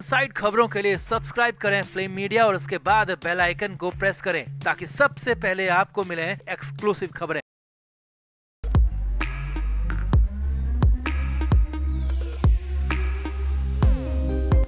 Side खबरों के लिए सब्सक्राइब करें फ्लेम मीडिया और उसके बाद बेल आइकन को प्रेस करें ताकि सबसे पहले आपको मिले एक्सक्लूसिव खबरें।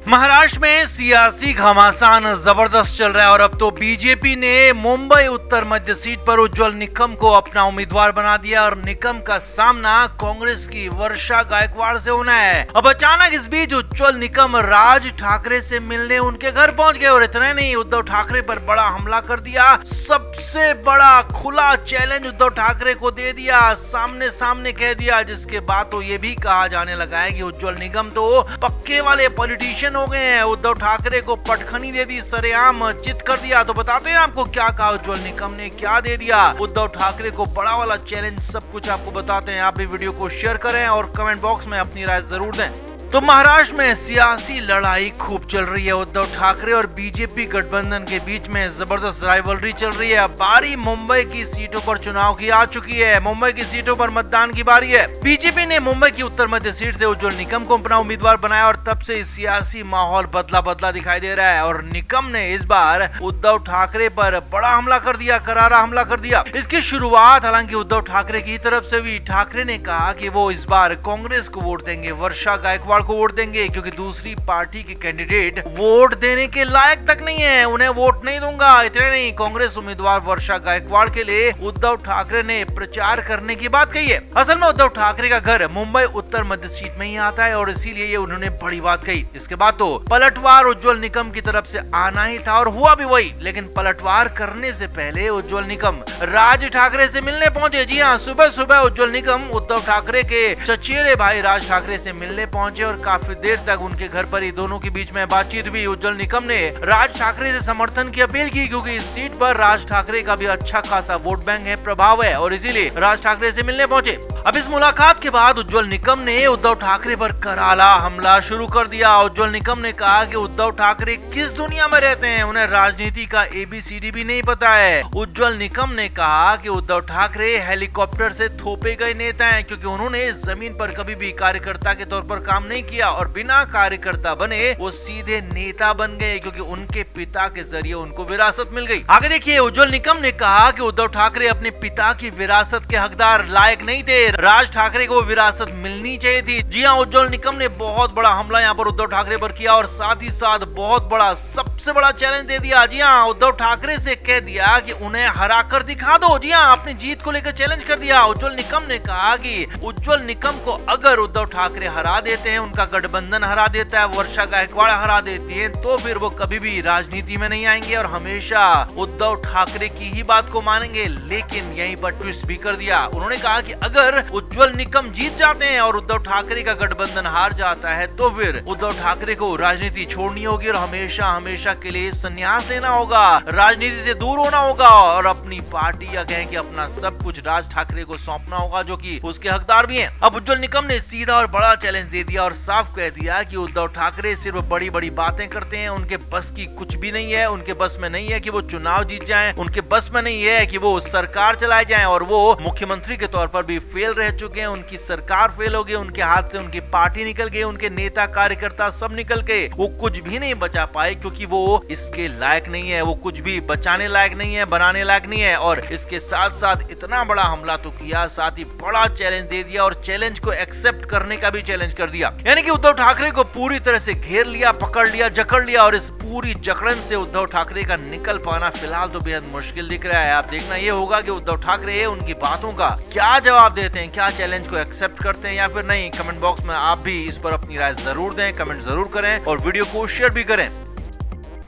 महाराष्ट्र में सियासी घमासान जबरदस्त चल रहा है और अब तो बीजेपी ने मुंबई उत्तर मध्य सीट पर उज्जवल निकम को अपना उम्मीदवार बना दिया और निकम का सामना कांग्रेस की वर्षा गायकवाड़ से होना है। अब अचानक इस बीच उज्जवल निकम राज ठाकरे से मिलने उनके घर पहुंच गए और इतना नहीं, उद्धव ठाकरे पर बड़ा हमला कर दिया। सबसे बड़ा खुला चैलेंज उद्धव ठाकरे को दे दिया, सामने सामने कह दिया, जिसके बाद तो ये भी कहा जाने लगा है कि उज्जवल निकम तो पक्के वाले पॉलिटिशियन हो गए हैं। उद्धव ठाकरे को पटखनी दे दी, सरेआम चित कर दिया। तो बताते हैं आपको क्या कहा उज्जवल निकम ने, क्या दे दिया उद्धव ठाकरे को, बड़ा वाला चैलेंज, सब कुछ आपको बताते हैं। आप भी वीडियो को शेयर करें और कमेंट बॉक्स में अपनी राय जरूर दें। तो महाराष्ट्र में सियासी लड़ाई खूब चल रही है। उद्धव ठाकरे और बीजेपी गठबंधन के बीच में जबरदस्त राइवलरी चल रही है। अब बारी मुंबई की सीटों पर चुनाव की आ चुकी है। मुंबई की सीटों पर मतदान की बारी है। बीजेपी ने मुंबई की उत्तर मध्य सीट से उज्जवल निकम को अपना उम्मीदवार बनाया और तब से सियासी माहौल बदला बदला दिखाई दे रहा है। और निकम ने इस बार उद्धव ठाकरे पर बड़ा हमला कर दिया, करारा हमला कर दिया। इसकी शुरुआत हालांकि उद्धव ठाकरे की तरफ से हुई। ठाकरे ने कहा कि वो इस बार कांग्रेस को वोट देंगे, वर्षा गायकवाड़ को वोट देंगे, क्योंकि दूसरी पार्टी के कैंडिडेट वोट देने के लायक तक नहीं है, उन्हें वोट नहीं दूंगा। इतने नहीं, कांग्रेस उम्मीदवार वर्षा गायकवाड़ के लिए उद्धव ठाकरे ने प्रचार करने की बात कही है। असल में उद्धव ठाकरे का घर मुंबई उत्तर मध्य सीट में ही आता है और इसीलिए ये उन्होंने बड़ी बात कही। इसके बाद तो पलटवार उज्जवल निकम की तरफ से आना ही था और हुआ भी वही। लेकिन पलटवार करने से पहले उज्जवल निकम राज ठाकरे से मिलने पहुंचे। जी हाँ, सुबह सुबह उज्जवल निकम उद्धव ठाकरे के चचेरे भाई राज ठाकरे से मिलने पहुंचे और काफी देर तक उनके घर पर ही दोनों के बीच में बातचीत हुई। उज्जवल निकम ने राज ठाकरे से समर्थन की अपील की, क्योंकि इस सीट पर राज ठाकरे का भी अच्छा खासा वोट बैंक है, प्रभाव है, और इसीलिए राज ठाकरे से मिलने पहुंचे। अब इस मुलाकात के बाद उज्जवल निकम ने उद्धव ठाकरे पर करारा हमला शुरू कर दिया। उज्जवल निकम ने कहा कि उद्धव ठाकरे किस दुनिया में रहते हैं, उन्हें राजनीति का ABCD भी नहीं पता है। उज्जवल निकम ने कहा कि उद्धव ठाकरे हेलीकॉप्टर से थोपे गए नेता हैं, क्योंकि उन्होंने जमीन पर कभी भी कार्यकर्ता के तौर पर काम नहीं किया और बिना कार्यकर्ता बने वो सीधे नेता बन गए, क्योंकि उनके पिता के जरिए उनको विरासत मिल गई। आगे देखिए, उज्जवल निकम ने कहा कि उद्धव ठाकरे अपने पिता की विरासत के हकदार लायक नहीं थे, राज ठाकरे को विरासत मिलनी चाहिए थी। जी हाँ, उज्जवल निकम ने बहुत बड़ा हमला यहाँ पर उद्धव ठाकरे पर किया और साथ ही साथ बहुत बड़ा, सबसे बड़ा चैलेंज दे दिया। जी हाँ, उद्धव ठाकरे से कह दिया कि उन्हें हरा कर दिखा दो। जी हाँ, अपनी जीत को लेकर चैलेंज कर दिया। उज्जवल निकम ने कहा कि उज्जवल निकम को अगर उद्धव ठाकरे हरा देते हैं, उनका गठबंधन हरा देता है, वर्षा गायकवाड़ हरा देती है, तो फिर वो कभी भी राजनीति में नहीं आएंगे और हमेशा उद्धव ठाकरे की ही बात को मानेंगे। लेकिन यहीं पर ट्विस्ट भी कर दिया। उन्होंने कहा कि अगर उज्जवल निकम जीत जाते हैं और उद्धव ठाकरे का गठबंधन हार जाता है, तो फिर उद्धव ठाकरे को राजनीति छोड़नी होगी और हमेशा हमेशा के लिए संन्यास लेना होगा, राजनीति से दूर होना होगा और अपनी पार्टी या कहें कि अपना सब कुछ राज ठाकरे को सौंपना होगा, जो कि उसके हकदार भी हैं। अब उज्जवल निकम ने सीधा और बड़ा चैलेंज दे दिया और साफ कह दिया कि उद्धव ठाकरे सिर्फ बड़ी बड़ी बातें करते हैं, उनके बस की कुछ भी नहीं है। उनके बस में नहीं है कि वो चुनाव जीत जाएं, उनके बस में नहीं है कि वो सरकार चलाए जाएं, और वो मुख्यमंत्री के तौर पर भी फेल रह चुके हैं। उनकी सरकार फेल हो गई, उनके हाथ से उनकी पार्टी निकल गई, उनके नेता कार्यकर्ता सब निकल गए, वो कुछ भी नहीं बचा पाए, क्योंकि वो इसके लायक नहीं है, वो कुछ भी बचाने लायक नहीं है, बनाने लायक नहीं है। और इसके साथ साथ इतना बड़ा हमला तो किया, साथ ही बड़ा चैलेंज दे दिया और चैलेंज को एक्सेप्ट करने का भी चैलेंज कर दिया। यानी कि उद्धव ठाकरे को पूरी तरह से घेर लिया, पकड़ लिया, जकड़ लिया और इस पूरी जकड़न से उद्धव ठाकरे का निकल पाना फिलहाल तो बेहद मुश्किल दिख रहा है। आप देखना ये होगा कि उद्धव ठाकरे उनकी बातों का क्या जवाब देते हैं, क्या चैलेंज को एक्सेप्ट करते हैं या फिर नहीं। कमेंट बॉक्स में आप भी इस पर अपनी राय जरूर दें, कमेंट जरूर करें और वीडियो को शेयर भी करें।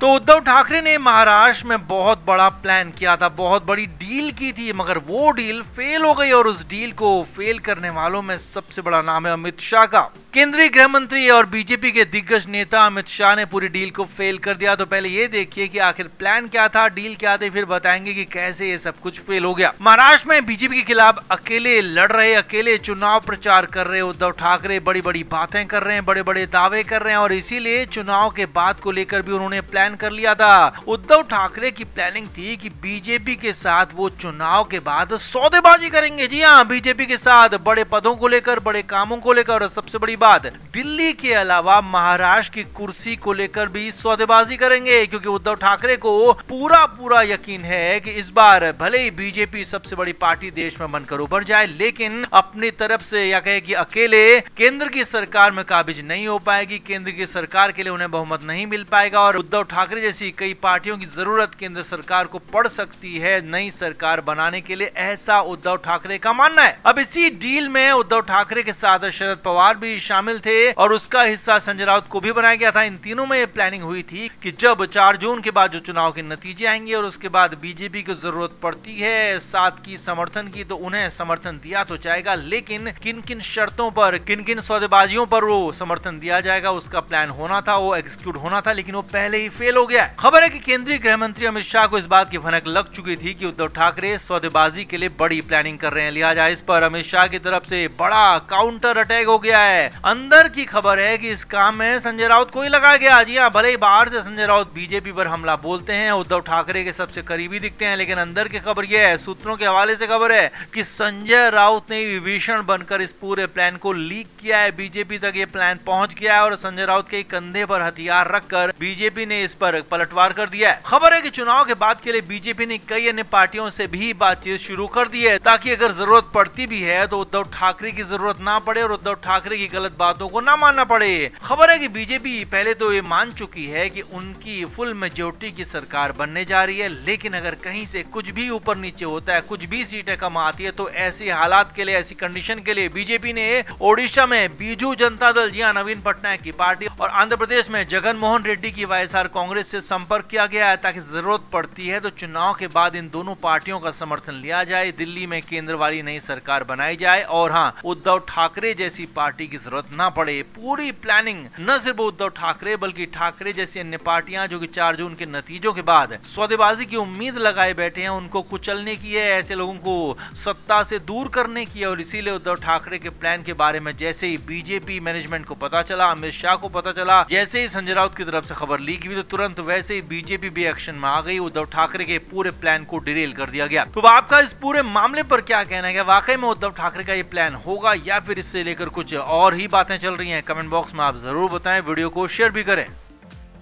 तो उद्धव ठाकरे ने महाराष्ट्र में बहुत बड़ा प्लान किया था, बहुत बड़ी डील की थी, मगर वो डील फेल हो गई और उस डील को फेल करने वालों में सबसे बड़ा नाम है अमित शाह का। केंद्रीय गृह मंत्री और बीजेपी के दिग्गज नेता अमित शाह ने पूरी डील को फेल कर दिया। तो पहले ये देखिए कि आखिर प्लान क्या था, डील क्या थी, फिर बताएंगे कि कैसे ये सब कुछ फेल हो गया। महाराष्ट्र में बीजेपी के खिलाफ अकेले लड़ रहे, अकेले चुनाव प्रचार कर रहे उद्धव ठाकरे बड़ी बड़ी बातें कर रहे हैं, बड़े बड़े दावे कर रहे हैं और इसीलिए चुनाव के बाद को लेकर भी उन्होंने प्लान कर लिया था। उद्धव ठाकरे की प्लानिंग थी कि बीजेपी के साथ वो चुनाव के बाद सौदेबाजी करेंगे। जी हाँ, बीजेपी के साथ बड़े पदों को लेकर, बड़े कामों को लेकर और सबसे बड़ी बाद दिल्ली के अलावा महाराष्ट्र की कुर्सी को लेकर भी सौदेबाजी करेंगे, क्योंकि उद्धव ठाकरे को पूरा यकीन है कि इस बार भले ही बीजेपी सबसे बड़ी पार्टी देश में बनकर उभर जाए, लेकिन अपनी तरफ से या कहे कि अकेले केंद्र की सरकार में काबिज नहीं हो पाएगी, केंद्र की सरकार के लिए उन्हें बहुमत नहीं मिल पाएगा और उद्धव ठाकरे जैसी कई पार्टियों की जरूरत केंद्र सरकार को पड़ सकती है नई सरकार बनाने के लिए, ऐसा उद्धव ठाकरे का मानना है। अब इसी डील में उद्धव ठाकरे के साथ शरद पवार भी शामिल थे और उसका हिस्सा संजय राउत को भी बनाया गया था। इन तीनों में प्लानिंग हुई थी कि जब 4 जून के बाद जो चुनाव के नतीजे आएंगे और उसके बाद बीजेपी को जरूरत पड़ती है साथ की समर्थन की, तो उन्हें समर्थन दिया तो जाएगा, लेकिन किन किन शर्तों पर, किन किन सौदेबाजियों पर वो समर्थन दिया जाएगा उसका प्लान होना था, वो एग्जीक्यूट होना था, लेकिन वो पहले ही फेल हो गया। खबर है कि केंद्रीय गृह मंत्री अमित शाह को इस बात की भनक लग चुकी थी कि उद्धव ठाकरे सौदेबाजी के लिए बड़ी प्लानिंग कर रहे हैं, लिहाजा इस पर अमित शाह की तरफ से बड़ा काउंटर अटैक हो गया है। अंदर की खबर है कि इस काम में संजय राउत को ही लगाया गया। जी हाँ, भले ही बाहर से संजय राउत बीजेपी पर हमला बोलते हैं, उद्धव ठाकरे के सबसे करीबी दिखते हैं, लेकिन अंदर की खबर यह है, सूत्रों के हवाले से खबर है कि संजय राउत ने विभीषण बनकर इस पूरे प्लान को लीक किया है, बीजेपी तक ये प्लान पहुंच गया है और संजय राउत के कंधे पर हथियार रखकर बीजेपी ने इस पर पलटवार कर दिया है। खबर है कि चुनाव के बाद के लिए बीजेपी ने कई अन्य पार्टियों से भी बातचीत शुरू कर दी है, ताकि अगर जरूरत पड़ती भी है तो उद्धव ठाकरे की जरूरत ना पड़े और उद्धव ठाकरे की गलत बातों को ना मानना पड़े। खबर है कि बीजेपी पहले तो ये मान चुकी है कि उनकी फुल मेजोरिटी की सरकार बनने जा रही है, लेकिन अगर कहीं से कुछ भी ऊपर नीचे होता है, कुछ भी सीटें कम आती है, तो ऐसी हालात के लिए, ऐसी कंडीशन के लिए बीजेपी ने ओडिशा में बीजू जनता दल, जी हां, नवीन पटनायक की पार्टी, और आंध्र प्रदेश में जगन मोहन रेड्डी की वाईएसआर कांग्रेस से संपर्क किया गया है, ताकि जरूरत पड़ती है तो चुनाव के बाद इन दोनों पार्टियों का समर्थन लिया जाए, दिल्ली में केंद्र वाली नई सरकार बनाई जाए और हाँ, उद्धव ठाकरे जैसी पार्टी की जरूरत ना पड़े। पूरी प्लानिंग न सिर्फ उद्धव ठाकरे बल्कि ठाकरे जैसी अन्य पार्टियां जो कि 4 जून के नतीजों के बाद सौदेबाजी की उम्मीद लगाए बैठे हैं, उनको कुचलने की है, ऐसे लोगों को सत्ता से दूर करने की है। और इसीलिए उद्धव ठाकरे के प्लान के बारे में जैसे ही बीजेपी मैनेजमेंट को पता चला, अमित शाह को पता चला, जैसे ही संजय राउत की तरफ से खबर लीक हुई, तो तुरंत वैसे ही बीजेपी भी एक्शन में आ गई, उद्धव ठाकरे के पूरे प्लान को डिरेल कर दिया गया। तो आपका इस पूरे मामले पर क्या कहना है? वाकई में उद्धव ठाकरे का ये प्लान होगा या फिर इससे लेकर कुछ और ही बातें चल रही हैं? कमेंट बॉक्स में आप जरूर बताएं, वीडियो को शेयर भी करें।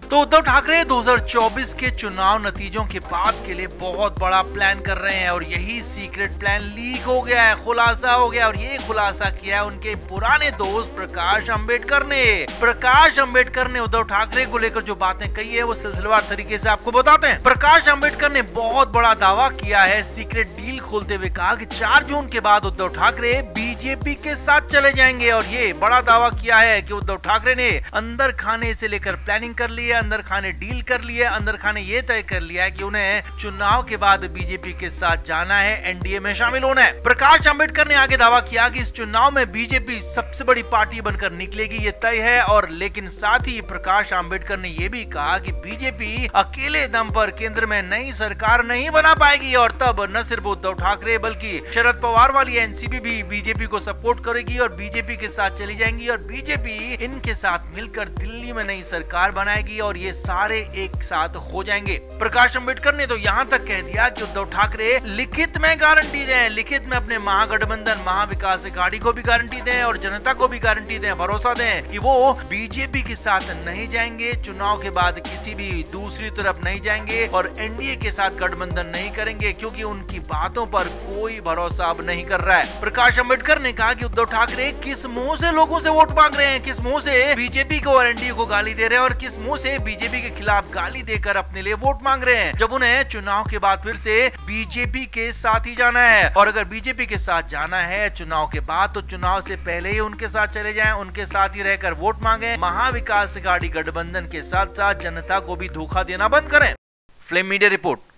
तो उद्धव ठाकरे 2024 के चुनाव नतीजों के बाद के लिए बहुत बड़ा प्लान कर रहे हैं और यही सीक्रेट प्लान लीक हो गया है, खुलासा हो गया, और ये खुलासा किया है उनके पुराने दोस्त प्रकाश अंबेडकर ने। प्रकाश अंबेडकर ने उद्धव ठाकरे को लेकर जो बातें कही है वो सिलसिलेवार तरीके से आपको बताते हैं। प्रकाश अंबेडकर ने बहुत बड़ा दावा किया है, सीक्रेट डील खोलते हुए कहा कि 4 जून के बाद उद्धव ठाकरे बीजेपी के साथ चले जाएंगे, और ये बड़ा दावा किया है कि उद्धव ठाकरे ने अंदर खाने से लेकर प्लानिंग कर ली है, अंदर खाने डील कर लिया, अंदर खाने ये तय कर लिया है कि उन्हें चुनाव के बाद बीजेपी के साथ जाना है, एनडीए में शामिल होना है। प्रकाश अंबेडकर ने आगे दावा किया कि इस चुनाव में बीजेपी सबसे बड़ी पार्टी बनकर निकलेगी, ये तय है। और लेकिन साथ ही प्रकाश अंबेडकर ने यह भी कहा कि बीजेपी अकेले दम पर केंद्र में नई सरकार नहीं बना पाएगी, और तब न सिर्फ उद्धव ठाकरे बल्कि शरद पवार वाली एनसीपी भी बीजेपी को सपोर्ट करेगी और बीजेपी के साथ चली जाएंगी, और बीजेपी इनके साथ मिलकर दिल्ली में नई सरकार बनाएगी और ये सारे एक साथ हो जाएंगे। प्रकाश अंबेडकर ने तो यहाँ तक कह दिया कि उद्धव ठाकरे लिखित में गारंटी दें, लिखित में अपने महागठबंधन महाविकास अघाड़ी को भी गारंटी दें और जनता को भी गारंटी दें, भरोसा दें कि वो बीजेपी के साथ नहीं जाएंगे, चुनाव के बाद किसी भी दूसरी तरफ नहीं जाएंगे और एनडीए के साथ गठबंधन नहीं करेंगे, क्योंकि उनकी बातों पर कोई भरोसा अब नहीं कर रहा है। प्रकाश अंबेडकर ने कहा कि उद्धव ठाकरे किस मुंह से लोगों से वोट मांग रहे हैं, किस मुंह से बीजेपी को और एनडीए को गाली दे रहे हैं और किस मुंह से बीजेपी के खिलाफ गाली देकर अपने लिए वोट मांग रहे हैं, जब उन्हें चुनाव के बाद फिर से बीजेपी के साथ ही जाना है। और अगर बीजेपी के साथ जाना है चुनाव के बाद, तो चुनाव से पहले ही उनके साथ चले जाएं, उनके साथ ही रहकर वोट मांगे, महाविकास अघाड़ी गठबंधन के साथ साथ जनता को भी धोखा देना बंद करें। Flame media report.